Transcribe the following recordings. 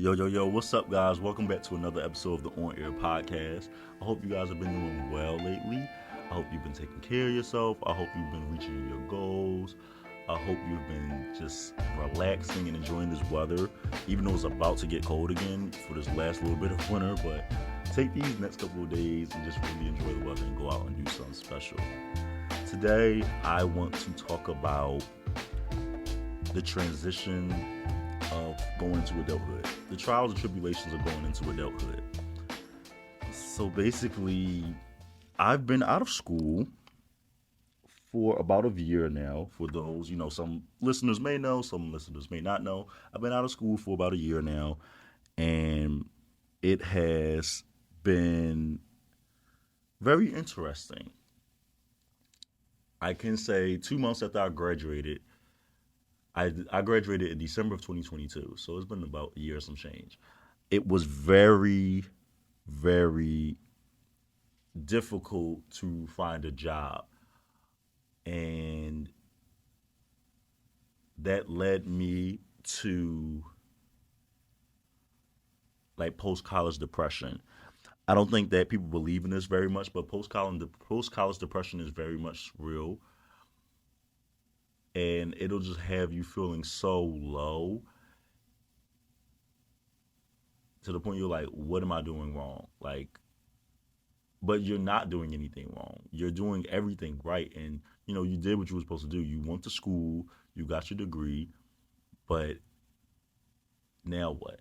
Yo, what's up, guys? Welcome back to another episode of the On Air Podcast. I hope you guys have been doing well lately. I hope you've been taking care of yourself. I hope you've been reaching your goals. I hope you've been just relaxing and enjoying this weather, even though it's about to get cold again for this last little bit of winter. But take these next couple of days and just really enjoy the weather and go out and do something special. Today, I want to talk about the transition of going into adulthood, the trials and tribulations of going into adulthood. So basically, I've been out of school for about a year now. For those, some listeners may know, some listeners may not know. I've been out of school for about a year now, and it has been very interesting. I can say 2 months after I graduated, I graduated in December of 2022, so it's been about a year and some change. It was very, very difficult to find a job, and that led me to like post college depression. I don't think that people believe in this very much, but post college depression is very much real, and it'll just have you feeling so low to the point you're like, what am I doing wrong? But you're not doing anything wrong. You're doing everything right. And, you did what you were supposed to do. You went to school, you got your degree, but now what?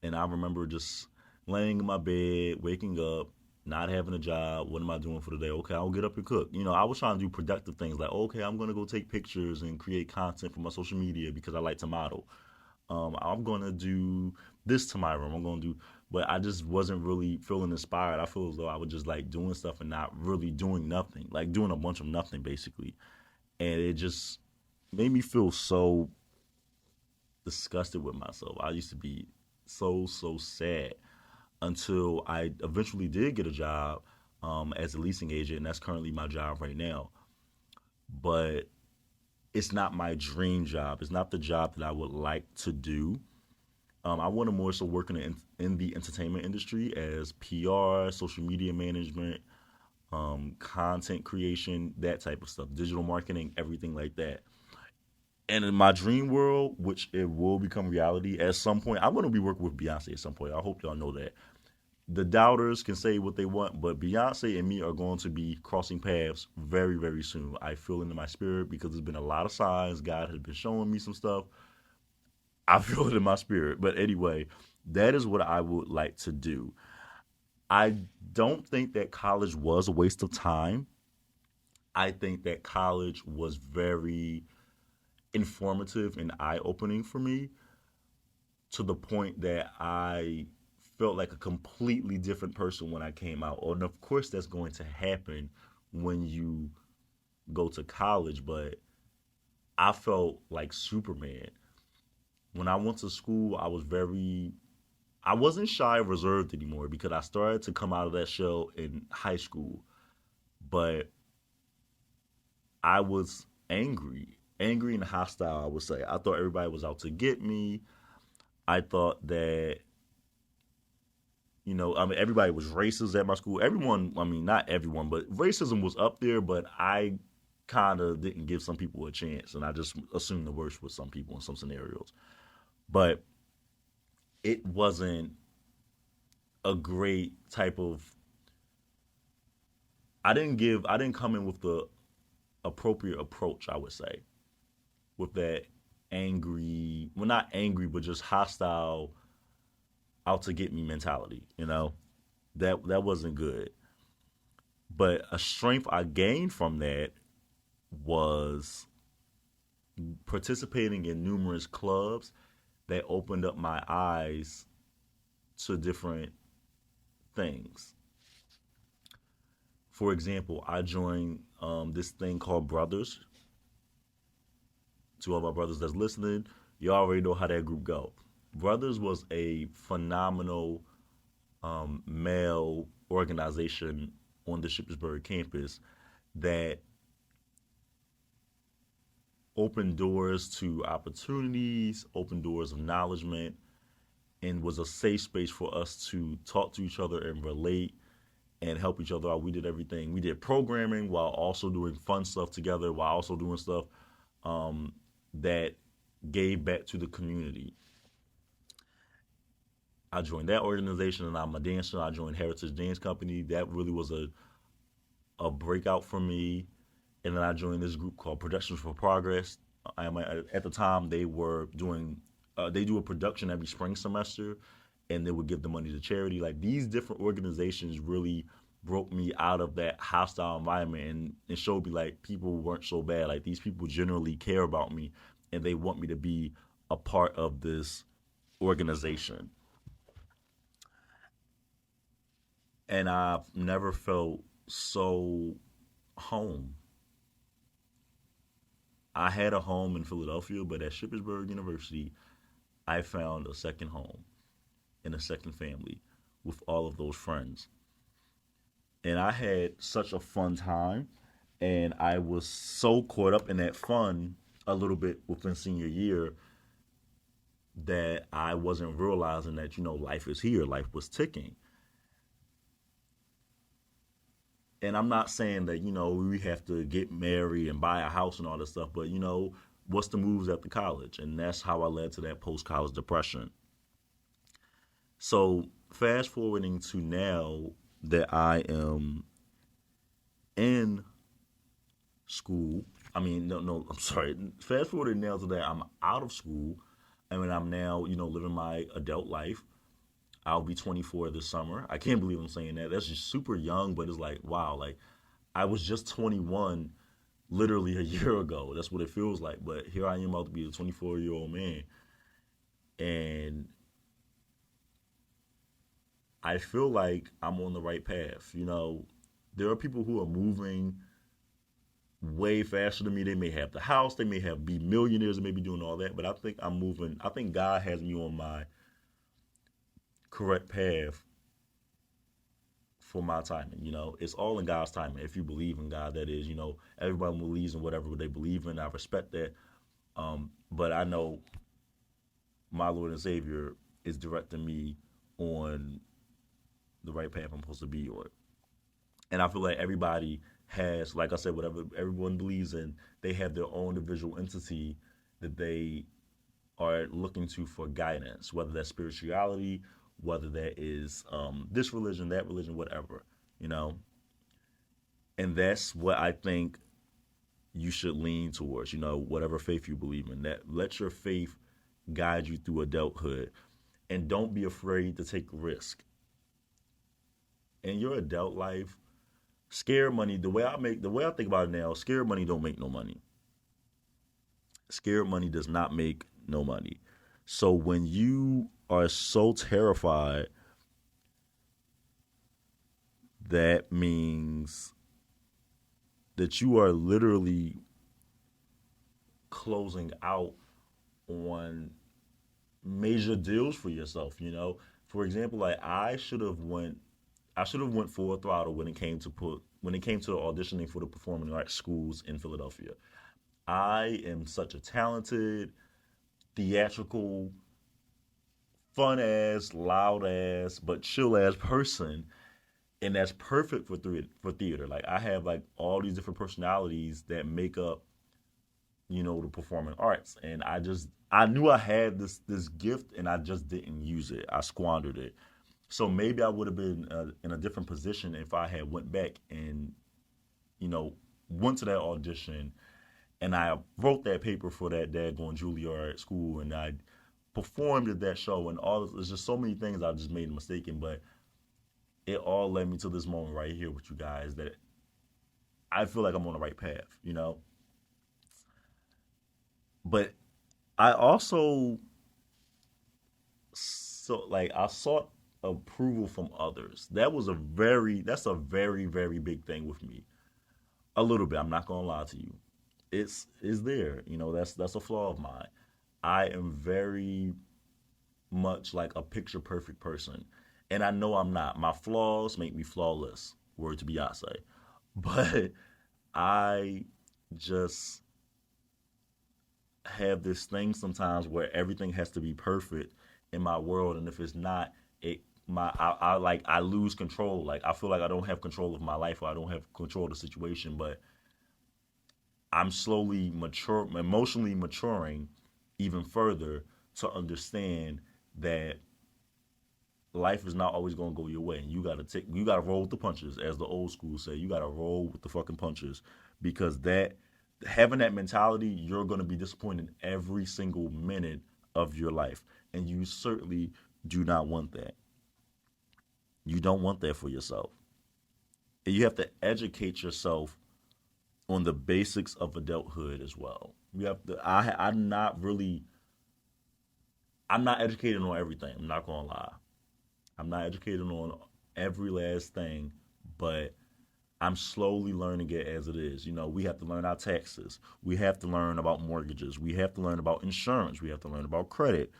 And I remember just laying in my bed, waking up, not having a job. What am I doing for the day? Okay, I'll get up and cook. I was trying to do productive things like, okay, I'm going to go take pictures and create content for my social media because I like to model. I'm going to do this tomorrow. I'm going to do, but I just wasn't really feeling inspired. I feel as though I was just like doing stuff and not really doing nothing, like doing a bunch of nothing basically. And it just made me feel so disgusted with myself. I used to be so sad until I eventually did get a job as a leasing agent, and that's currently my job right now. But it's not my dream job. It's not the job that I would like to do. I want to more so work in the entertainment industry as PR, social media management, content creation, that type of stuff, digital marketing, everything like that. And in my dream world, which it will become reality at some point, I'm going to be working with Beyonce at some point. I hope y'all know that. The doubters can say what they want, but Beyonce and me are going to be crossing paths very, very soon. I feel it in my spirit because there's been a lot of signs. God has been showing me some stuff. I feel it in my spirit. But anyway, that is what I would like to do. I don't think that college was a waste of time. I think that college was very informative and eye opening for me to the point that I felt like a completely different person when I came out. And of course, that's going to happen when you go to college, but I felt like Superman. When I went to school, I wasn't shy or reserved anymore because I started to come out of that shell in high school. But I was angry and hostile, I would say. I thought everybody was out to get me. I thought that, everybody was racist at my school. Everyone, not everyone, but racism was up there, but I kind of didn't give some people a chance. And I just assumed the worst with some people in some scenarios. But it wasn't a great type of, I didn't come in with the appropriate approach, I would say, with that angry, well, not angry, but just hostile, out to get me mentality. That wasn't good. But a strength I gained from that was participating in numerous clubs that opened up my eyes to different things. For example, I joined this thing called Brothers. To all my brothers that's listening, you already know how that group go. Brothers was a phenomenal male organization on the Shippensburg campus that opened doors to opportunities, opened doors of acknowledgement, and was a safe space for us to talk to each other and relate and help each other out. We did everything. We did programming while also doing fun stuff together, while also doing stuff um, that gave back to the community. I joined that organization and I'm a dancer. I joined Heritage Dance Company. That really was a breakout for me. And then I joined this group called Productions for Progress. At the time they were doing they do a production every spring semester, and they would give the money to charity. Like these different organizations really broke me out of that hostile environment and showed me like people weren't so bad. Like these people generally care about me, and they want me to be a part of this organization. And I've never felt so home. I had a home in Philadelphia, but at Shippensburg University, I found a second home and a second family with all of those friends. And I had such a fun time, and I was so caught up in that fun a little bit within senior year that I wasn't realizing that, life is here, life was ticking. And I'm not saying that, we have to get married and buy a house and all this stuff, but, what's the moves after college? And that's how I led to that post college depression. So, fast forwarding to now that I am in school, no, I'm sorry. Fast forwarding now to that I'm out of school. I mean, I'm now, living my adult life. I'll be 24 this summer. I can't believe I'm saying that. That's just super young, but it's like, wow, like I was just 21 literally a year ago. That's what it feels like. But here I am about to be a 24-year-old man. And I feel like I'm on the right path. There are people who are moving way faster than me. They may have the house, they may have be millionaires, they may be doing all that, but I think I'm moving. I think God has me on my correct path for my timing. It's all in God's timing. If you believe in God, that is, everybody believes in whatever they believe in. I respect that. But I know my Lord and Savior is directing me on the right path I'm supposed to be on. And I feel like everybody has, like I said, whatever everyone believes in, they have their own individual entity that they are looking to for guidance, whether that's spirituality, whether that is this religion, that religion, whatever, you know. And that's what I think you should lean towards, whatever faith you believe in. That let your faith guide you through adulthood, and don't be afraid to take risk. In your adult life, scared money, the way I think about it now, scared money don't make no money. Scared money does not make no money. So when you are so terrified, that means that you are literally closing out on major deals for yourself. For example, like I should have went full throttle when it came to auditioning for the performing arts schools in Philadelphia. I am such a talented, theatrical, fun ass, loud ass, but chill ass person, and that's perfect for theater. Like I have like all these different personalities that make up, the performing arts, and I knew I had this gift, and I just didn't use it. I squandered it. So maybe I would have been in a different position if I had went back and you know went to that audition, and I wrote that paper for that daggone Juilliard school, and I performed at that show, and all there's just so many things I just made a mistake in, but it all led me to this moment right here with you guys that I feel like I'm on the right path. But I also I sought approval from others. That's a very very big thing with me. A little bit. I'm not gonna lie to you. It's is there. That's a flaw of mine. I am very much like a picture perfect person, and I know I'm not. My flaws make me flawless. Word to Beyonce, but I just have this thing sometimes where everything has to be perfect in my world, and if it's not, it I like I lose control. Like I feel like I don't have control of my life, or I don't have control of the situation. But I'm slowly emotionally maturing even further to understand that life is not always gonna go your way, and you gotta roll with the punches, as the old school say. You gotta roll with the fucking punches, because that having that mentality, you're gonna be disappointed every single minute of your life, and you certainly do not want that. You don't want that for yourself. And you have to educate yourself on the basics of adulthood as well. You have to. I'm not educated on everything. I'm not gonna lie. I'm not educated on every last thing, but I'm slowly learning it as it is. You know, we have to learn our taxes. We have to learn about mortgages. We have to learn about insurance. We have to learn about credit.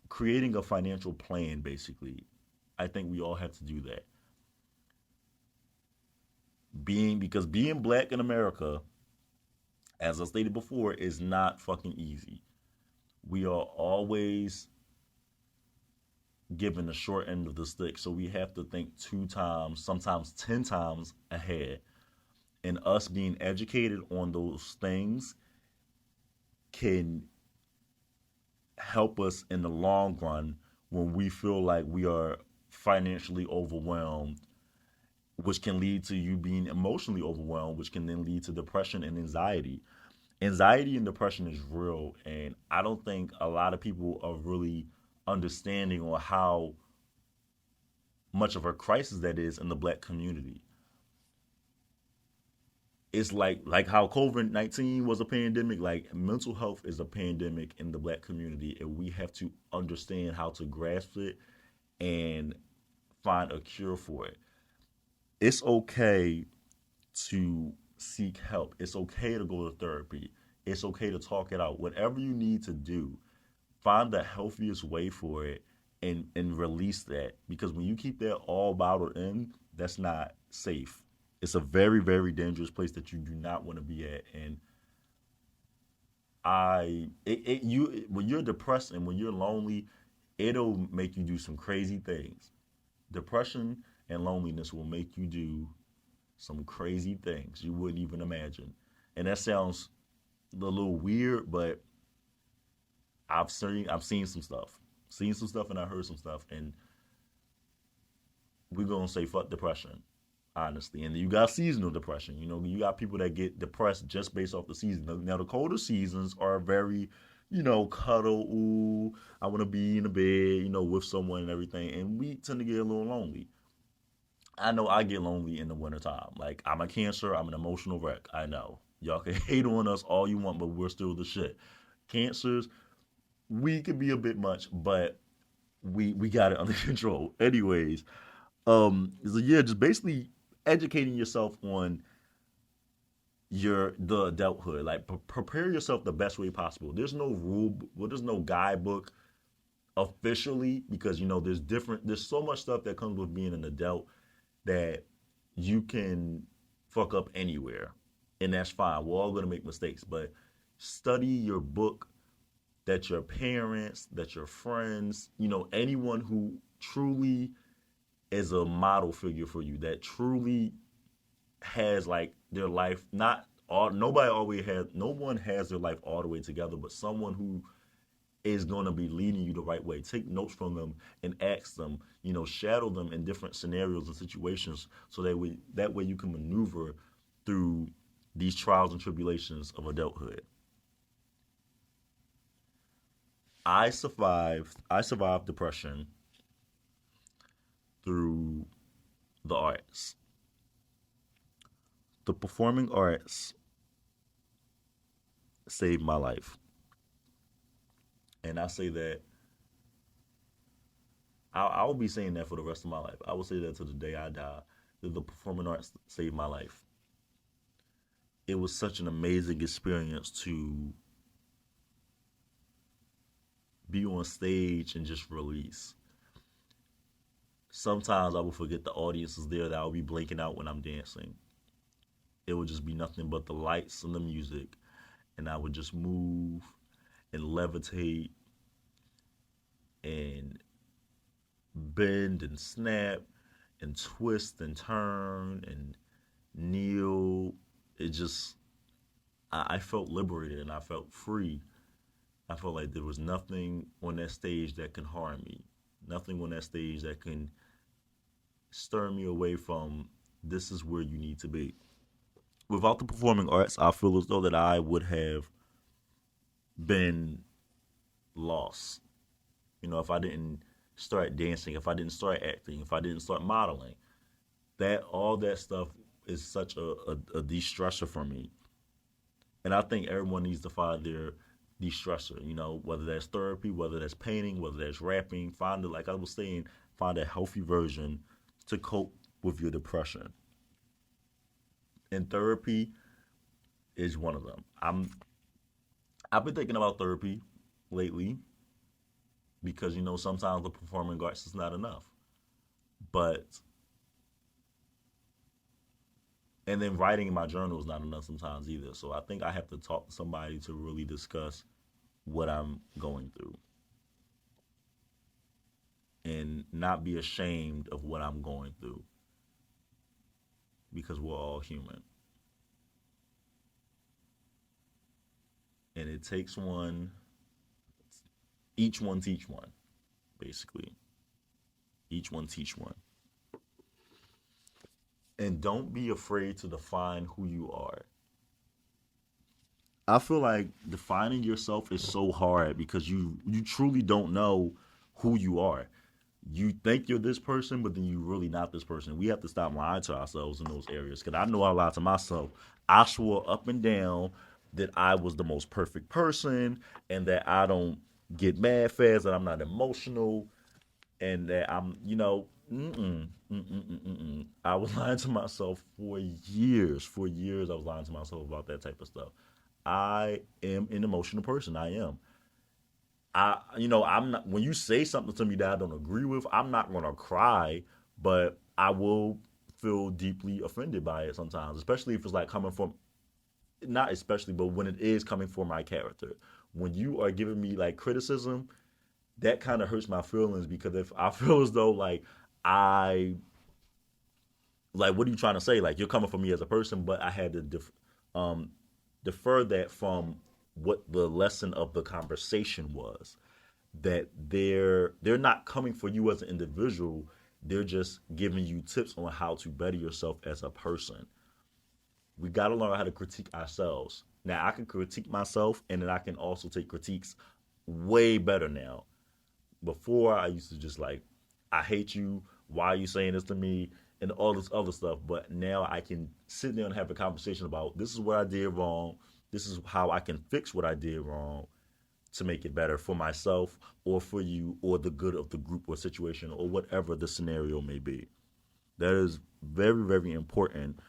Creating a financial plan, basically. I think we all have to do that. Because being black in America, as I stated before, is not fucking easy. We are always given the short end of the stick, so we have to think 2 times, sometimes 10 times ahead. And us being educated on those things can help us in the long run when we feel like we are financially overwhelmed, which can lead to you being emotionally overwhelmed, which can then lead to depression and anxiety. Anxiety and depression is real, and I don't think a lot of people are really understanding on how much of a crisis that is in the black community. It's like how COVID-19 was a pandemic. Like mental health is a pandemic in the black community, and we have to understand how to grasp it and find a cure for it. It's okay to seek help. It's okay to go to therapy. It's okay to talk it out. Whatever you need to do, find the healthiest way for it, and release that. Because when you keep that all bottled in, that's not safe. It's a very, very dangerous place that you do not want to be at. And you when you're depressed and when you're lonely, it'll make you do some crazy things. Depression and loneliness will make you do some crazy things you wouldn't even imagine. And that sounds a little weird, but I've seen some stuff, and I heard some stuff, and we're gonna say fuck depression, honestly. And you got seasonal depression. You know, you got people that get depressed just based off the season. Now the colder seasons are very, cuddle. Ooh, I want to be in the bed, with someone and everything. And we tend to get a little lonely. I know I get lonely in the wintertime. Like I'm a Cancer. I'm an emotional wreck. I know. Y'all can hate on us all you want, but we're still the shit. Cancers, we could be a bit much, but we got it under control. Anyways, so yeah, just basically educating yourself on the adulthood. Like prepare yourself the best way possible. There's no rule. Well, there's no guidebook officially, because there's so much stuff that comes with being an adult that you can fuck up anywhere, and that's fine. We're all gonna make mistakes, but study your book, that your parents, that your friends, anyone who truly is a model figure for you, that truly has like their life not all nobody always has no one has their life all the way together, but someone who is going to be leading you the right way. Take notes from them and ask them, shadow them in different scenarios and situations, so that way you can maneuver through these trials and tribulations of adulthood. I survived depression through the arts. The performing arts saved my life. And I say that I'll be saying that for the rest of my life. I will say that to the day I die. That the performing arts saved my life. It was such an amazing experience to be on stage and just release. Sometimes I will forget the audience is there, that I'll be blinking out when I'm dancing. It would just be nothing but the lights and the music. and I would just move and levitate and bend and snap and twist and turn and kneel. It just, I felt liberated and I felt free. I felt like there was nothing on that stage that can harm me, nothing on that stage that can stir me away from this is where you need to be. Without the performing arts, I feel as though that I would have been lost. You know, if I didn't start dancing, if I didn't start acting, if I didn't start modeling, that all that stuff is such a de-stressor for me. And I think everyone needs to find their de-stressor, you know, whether that's therapy, whether that's painting, whether that's rapping, find it, like I was saying, find a healthy version to cope with your depression. And therapy is one of them. I've been thinking about therapy lately because, you know, sometimes the performing arts is not enough. But and then writing in my journal is not enough sometimes either. So I think I have to talk to somebody to really discuss what I'm going through and not be ashamed of what I'm going through because we're all human. And it takes one, each one teach one, basically. Each one teach one. And don't be afraid to define who you are. I feel like defining yourself is so hard because you truly don't know who you are. You think you're this person, but then you're really not this person. We have to stop lying to ourselves in those areas. Because I know I lied to myself. I swore up and down that I was the most perfect person and that I don't get mad fast, that I'm not emotional, and that I'm, you know, I was lying to myself for years. For years, I was lying to myself about that type of stuff. I am an emotional person. I am. I'm not. When you say something to me that I don't agree with, I'm not gonna cry, but I will feel deeply offended by it sometimes, especially if it's like coming from, not especially, but when it is coming from my character. When you are giving me like criticism, that kind of hurts my feelings because if I feel as though I like, what are you trying to say? Like, you're coming for me as a person, but I had to um, defer that from what the lesson of the conversation was. That they're not coming for you as an individual. They're just giving you tips on how to better yourself as a person. We got to learn how to critique ourselves. Now, I can critique myself, and then I can also take critiques way better now. Before, I used to just like, I hate you. Why are you saying this to me? And all this other stuff. But now I can sit there and have a conversation about this is what I did wrong. This is how I can fix what I did wrong to make it better for myself or for you or the good of the group or situation or whatever the scenario may be. That is very, very important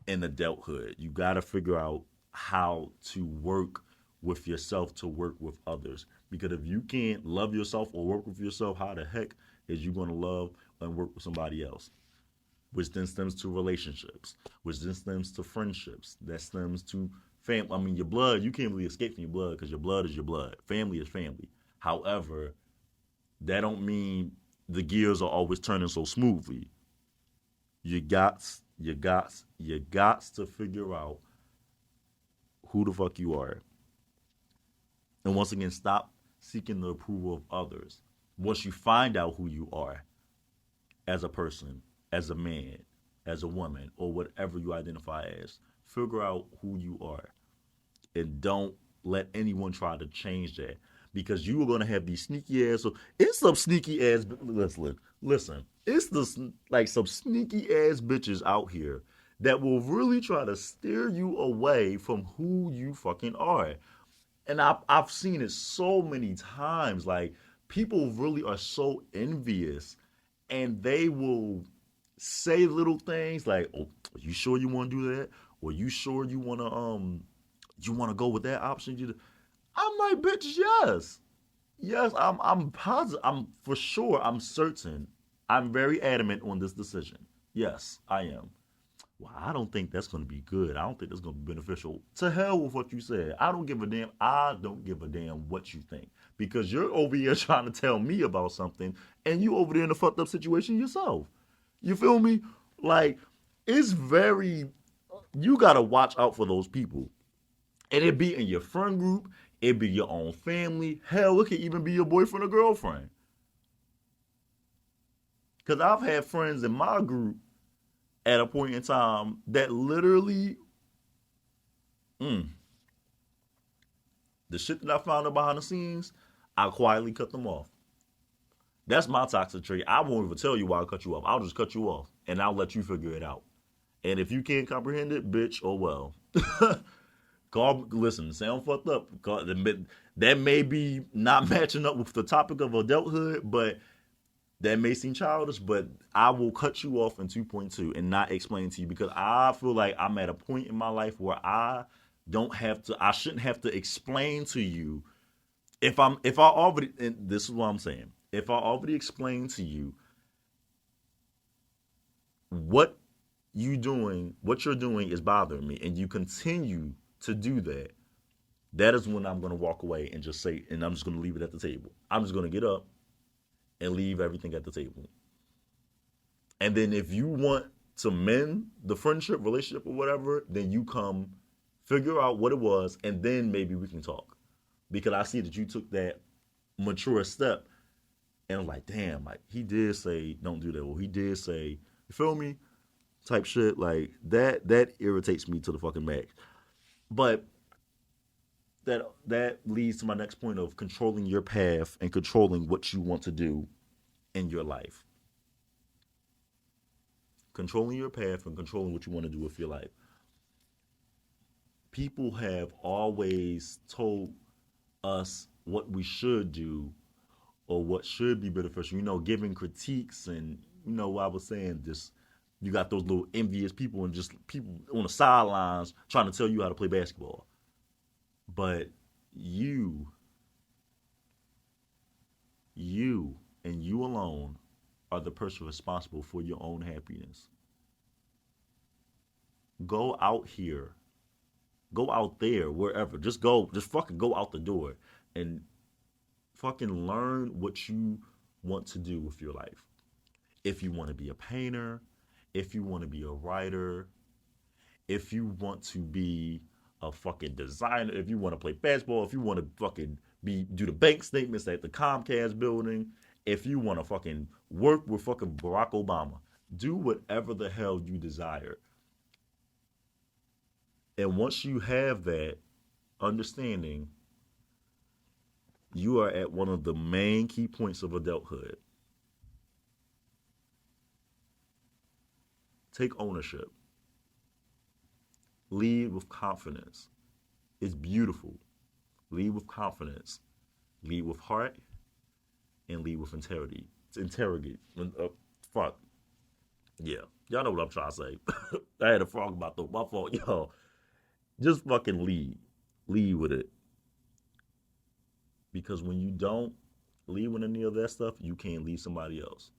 in adulthood. You got to figure out how to work with yourself to work with others. Because if you can't love yourself or work with yourself, how the heck is you going to love and work with somebody else? Which then stems to relationships, which then stems to friendships, that stems to family. I mean, your blood, you can't really escape from your blood because your blood is your blood. Family is family. However, that don't mean the gears are always turning so smoothly. You got to figure out who the fuck you are. And once again, stop seeking the approval of others. Once you find out who you are as a person, as a man, as a woman, or whatever you identify as, figure out who you are. And don't let anyone try to change that. Because you are going to have these sneaky ass. So it's some sneaky ass. Listen. It's like some sneaky ass bitches out here that will really try to steer you away from who you fucking are. And I've seen it so many times. Like, people really are so envious and they will say little things like, "Oh, are you sure you want to do that? Or you sure you want to go with that option?" I'm like, "Bitch, yes, yes. I'm positive. I'm for sure. I'm certain. I'm very adamant on this decision. Yes, I am. Well, I don't think that's going to be good. I don't think that's going to be beneficial. To hell with what you said. I don't give a damn. I don't give a damn what you think because you're over here trying to tell me about something and you over there in a fucked up situation yourself. You feel me? Like, it's very, you got to watch out for those people. And it be in your friend group, it be your own family. Hell, it could even be your boyfriend or girlfriend. Because I've had friends in my group at a point in time that literally, mm, the shit that I found out behind the scenes, I quietly cut them off. That's my toxic trait. I won't even tell you why I cut you off. I'll just cut you off and I'll let you figure it out. And if you can't comprehend it, bitch, oh well. Call, listen, sound fucked up. That may be not matching up with the topic of adulthood, but that may seem childish, but I will cut you off in 2.2 and not explain to you because I feel like I'm at a point in my life where I shouldn't have to explain to you if I already, and this is what I'm saying, if I already explained to you what what you're doing is bothering me, and you continue to do that, that is when I'm going to walk away and just say, and I'm just going to leave it at the table. I'm just going to get up and leave everything at the table. And then if you want to mend the friendship, relationship, or whatever, then you come figure out what it was, and then maybe we can talk. Because I see that you took that mature step, and I'm like, damn, like he did say don't do that, or he did say, you feel me, type shit like that. That irritates me to the fucking max. But that leads to my next point of controlling your path and controlling what you want to do in your life. Controlling your path and controlling what you want to do with your life. People have always told us what we should do or what should be beneficial. Giving critiques and what I was saying, just you got those little envious people and just people on the sidelines trying to tell you how to play basketball. But you, you, and you alone are the person responsible for your own happiness. Go out here, go out there, wherever. Just fucking go out the door and fucking learn what you want to do with your life. If you want to be a painter, if you want to be a writer, if you want to be a fucking designer, if you want to play basketball, if you want to fucking do the bank statements at the Comcast building, if you want to fucking work with fucking Barack Obama, do whatever the hell you desire. And once you have that understanding, you are at one of the main key points of adulthood. Take ownership. Lead with confidence. It's beautiful. Lead with confidence. Lead with heart and lead with integrity. It's interrogate. Fuck. Yeah. Y'all know what I'm trying to say. I had a frog about the my fault, y'all. Just fucking lead. Lead with it. Because when you don't lead with any of that stuff, you can't lead somebody else.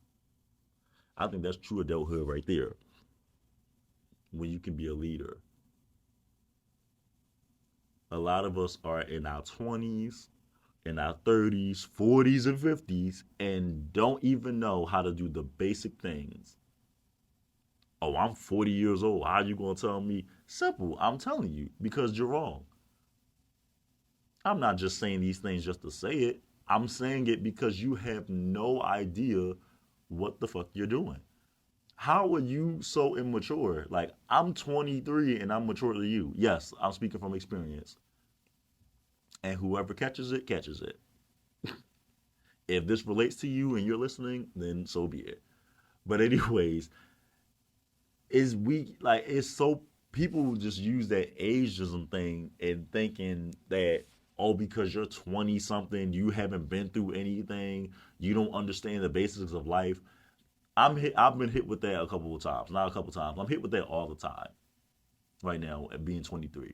I think that's true adulthood right there. When you can be a leader. A lot of us are in our 20s, in our 30s, 40s, and 50s, and don't even know how to do the basic things. Oh, I'm 40 years old. How are you going to tell me? Simple. I'm telling you because you're wrong. I'm not just saying these things just to say it. I'm saying it because you have no idea what the fuck you're doing. How are you so immature? Like, I'm 23 and I'm mature to you. Yes, I'm speaking from experience. And whoever catches it, catches it. If this relates to you and you're listening, then so be it. But anyways, it's so people just use that ageism thing and thinking that because you're 20 something, you haven't been through anything, you don't understand the basics of life. I've been hit with that a couple of times. Not a couple of times. I'm hit with that all the time right now at being 23.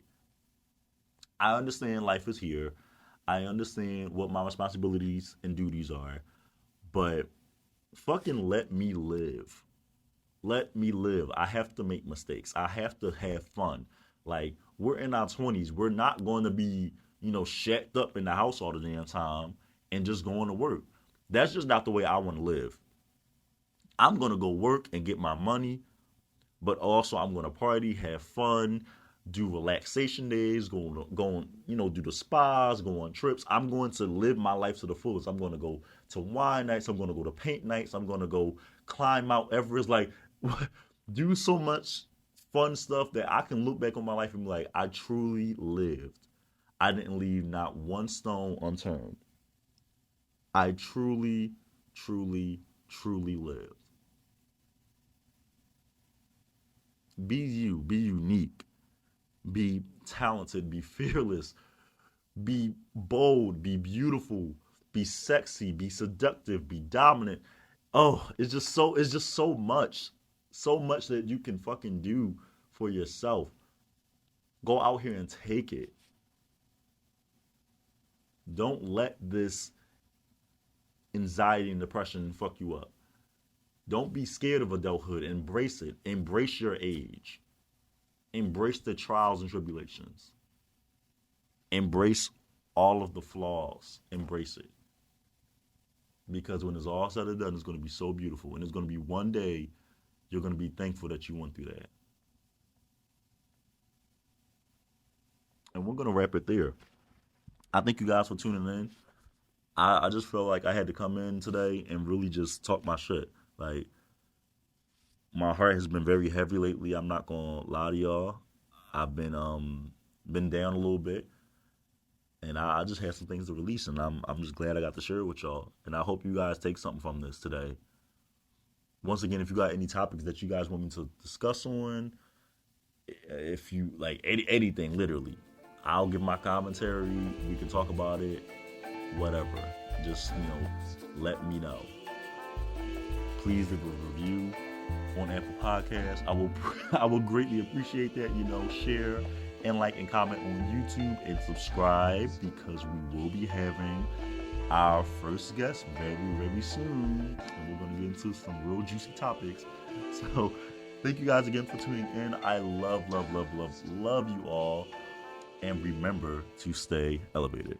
I understand life is here. I understand what my responsibilities and duties are, but fucking let me live. Let me live. I have to make mistakes. I have to have fun. Like, we're in our 20s. We're not going to be, shacked up in the house all the damn time and just going to work. That's just not the way I want to live. I'm going to go work and get my money, but also I'm going to party, have fun, do relaxation days, do the spas, go on trips. I'm going to live my life to the fullest. I'm going to go to wine nights. I'm going to go to paint nights. I'm going to go climb Mount Everest. Like, do so much fun stuff that I can look back on my life and be like, I truly lived. I didn't leave not one stone unturned. I truly, truly, truly lived. Be you, be unique, be talented, be fearless, be bold, be beautiful, be sexy, be seductive, be dominant. Oh, it's just so much. So much that you can fucking do for yourself. Go out here and take it. Don't let this anxiety and depression fuck you up. Don't be scared of adulthood. Embrace it. Embrace your age. Embrace the trials and tribulations. Embrace all of the flaws. Embrace it. Because when it's all said and done, it's going to be so beautiful. And it's going to be one day you're going to be thankful that you went through that. And we're going to wrap it there. I thank you guys for tuning in. I just felt like I had to come in today and really just talk my shit. Like, my heart has been very heavy lately. I'm not gonna lie to y'all. I've been down a little bit, and I just had some things to release, and I'm just glad I got to share it with y'all. And I hope you guys take something from this today. Once again, if you got any topics that you guys want me to discuss on, if you like anything, literally, I'll give my commentary. We can talk about it. Whatever. Just let me know. Please leave a review on Apple Podcasts. I will greatly appreciate that. Share and like and comment on YouTube and subscribe, because we will be having our first guest very, very soon. And we're going to get into some real juicy topics. So thank you guys again for tuning in. I love you all. And remember to stay elevated.